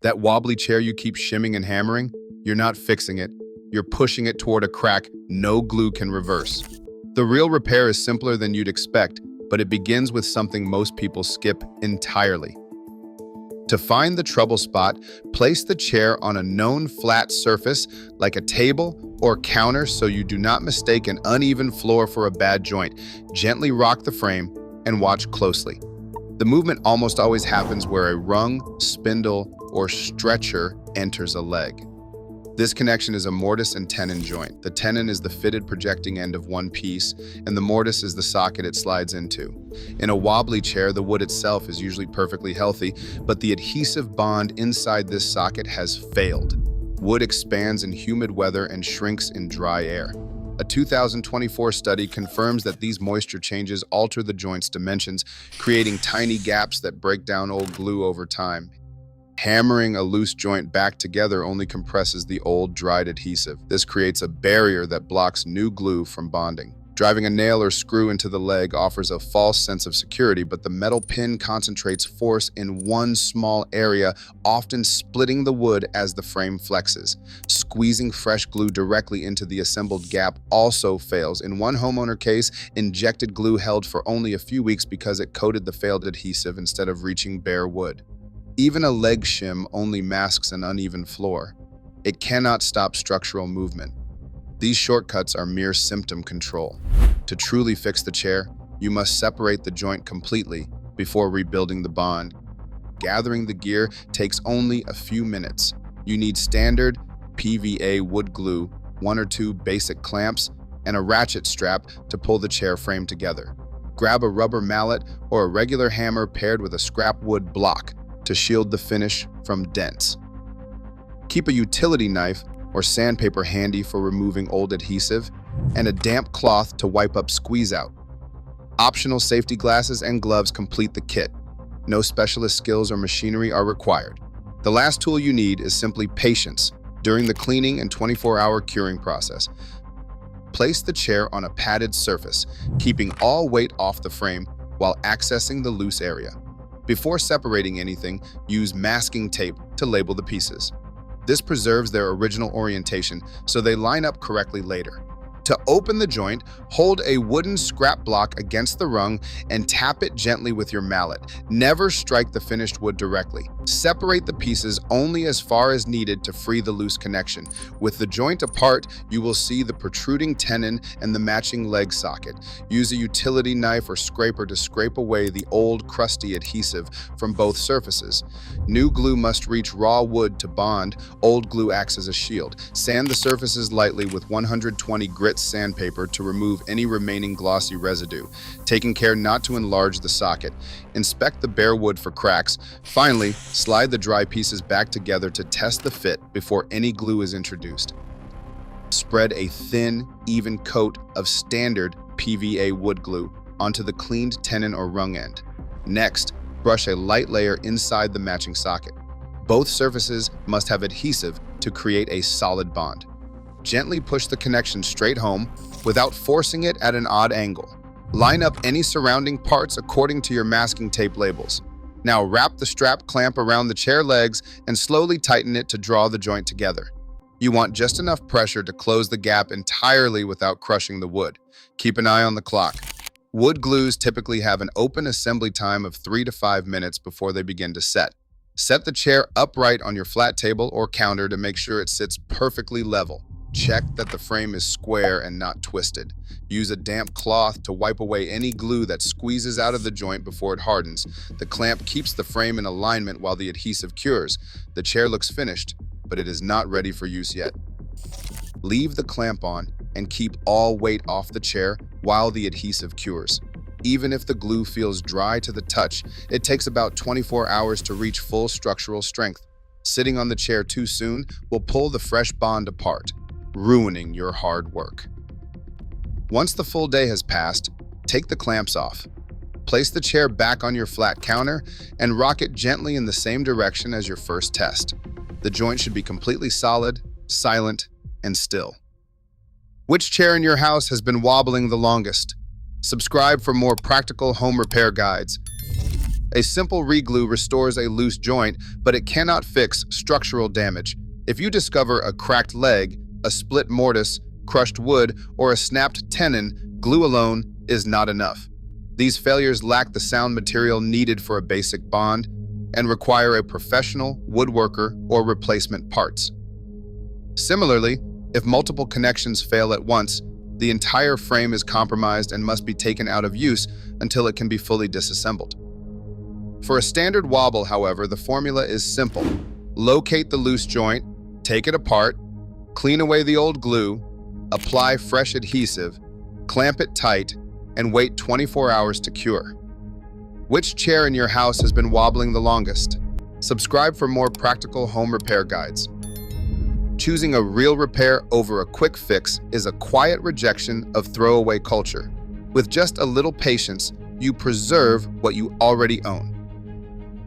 That wobbly chair you keep shimming and hammering, you're not fixing it. You're pushing it toward a crack no glue can reverse. The real repair is simpler than you'd expect, but it begins with something most people skip entirely. To find the trouble spot, place the chair on a known flat surface like a table or counter so you do not mistake an uneven floor for a bad joint. Gently rock the frame and watch closely. The movement almost always happens where a rung, spindle, or stretcher enters a leg. This connection is a mortise and tenon joint. The tenon is the fitted projecting end of one piece, and the mortise is the socket it slides into. In a wobbly chair, the wood itself is usually perfectly healthy, but the adhesive bond inside this socket has failed. Wood expands in humid weather and shrinks in dry air. A 2024 study confirms that these moisture changes alter the joint's dimensions, creating tiny gaps that break down old glue over time. Hammering a loose joint back together only compresses the old, dried adhesive. This creates a barrier that blocks new glue from bonding. Driving a nail or screw into the leg offers a false sense of security, but the metal pin concentrates force in one small area, often splitting the wood as the frame flexes. Squeezing fresh glue directly into the assembled gap also fails. In one homeowner case, injected glue held for only a few weeks because it coated the failed adhesive instead of reaching bare wood. Even a leg shim only masks an uneven floor. It cannot stop structural movement. These shortcuts are mere symptom control. To truly fix the chair, you must separate the joint completely before rebuilding the bond. Gathering the gear takes only a few minutes. You need standard PVA wood glue, 1 or 2 basic clamps, and a ratchet strap to pull the chair frame together. Grab a rubber mallet or a regular hammer paired with a scrap wood block to shield the finish from dents. Keep a utility knife or sandpaper handy for removing old adhesive, and a damp cloth to wipe up squeeze out. Optional safety glasses and gloves complete the kit. No specialist skills or machinery are required. The last tool you need is simply patience during the cleaning and 24-hour curing process. Place the chair on a padded surface, keeping all weight off the frame while accessing the loose area. Before separating anything, use masking tape to label the pieces. This preserves their original orientation so they line up correctly later. To open the joint, hold a wooden scrap block against the rung and tap it gently with your mallet. Never strike the finished wood directly. Separate the pieces only as far as needed to free the loose connection. With the joint apart, you will see the protruding tenon and the matching leg socket. Use a utility knife or scraper to scrape away the old, crusty adhesive from both surfaces. New glue must reach raw wood to bond. Old glue acts as a shield. Sand the surfaces lightly with 120 grit sandpaper to remove any remaining glossy residue, taking care not to enlarge the socket. Inspect the bare wood for cracks. Finally, slide the dry pieces back together to test the fit before any glue is introduced. Spread a thin, even coat of standard PVA wood glue onto the cleaned tenon or rung end. Next, brush a light layer inside the matching socket. Both surfaces must have adhesive to create a solid bond. Gently push the connection straight home without forcing it at an odd angle. Line up any surrounding parts according to your masking tape labels. Now wrap the strap clamp around the chair legs and slowly tighten it to draw the joint together. You want just enough pressure to close the gap entirely without crushing the wood. Keep an eye on the clock. Wood glues typically have an open assembly time of 3 to 5 minutes before they begin to set. Set the chair upright on your flat table or counter to make sure it sits perfectly level. Check that the frame is square and not twisted. Use a damp cloth to wipe away any glue that squeezes out of the joint before it hardens. The clamp keeps the frame in alignment while the adhesive cures. The chair looks finished, but it is not ready for use yet. Leave the clamp on and keep all weight off the chair while the adhesive cures. Even if the glue feels dry to the touch, it takes about 24 hours to reach full structural strength. Sitting on the chair too soon will pull the fresh bond apart, ruining your hard work. Once the full day has passed, take the clamps off. Place the chair back on your flat counter and rock it gently in the same direction as your first test. The joint should be completely solid, silent, and still. Which chair in your house has been wobbling the longest? Subscribe for more practical home repair guides. A simple reglue restores a loose joint, but it cannot fix structural damage. If you discover a cracked leg, a split mortise, crushed wood, or a snapped tenon, glue alone is not enough. These failures lack the sound material needed for a basic bond and require a professional woodworker or replacement parts. Similarly, if multiple connections fail at once, the entire frame is compromised and must be taken out of use until it can be fully disassembled. For a standard wobble, however, the formula is simple. Locate the loose joint, take it apart, clean away the old glue, apply fresh adhesive, clamp it tight, and wait 24 hours to cure. Which chair in your house has been wobbling the longest? Subscribe for more practical home repair guides. Choosing a real repair over a quick fix is a quiet rejection of throwaway culture. With just a little patience, you preserve what you already own.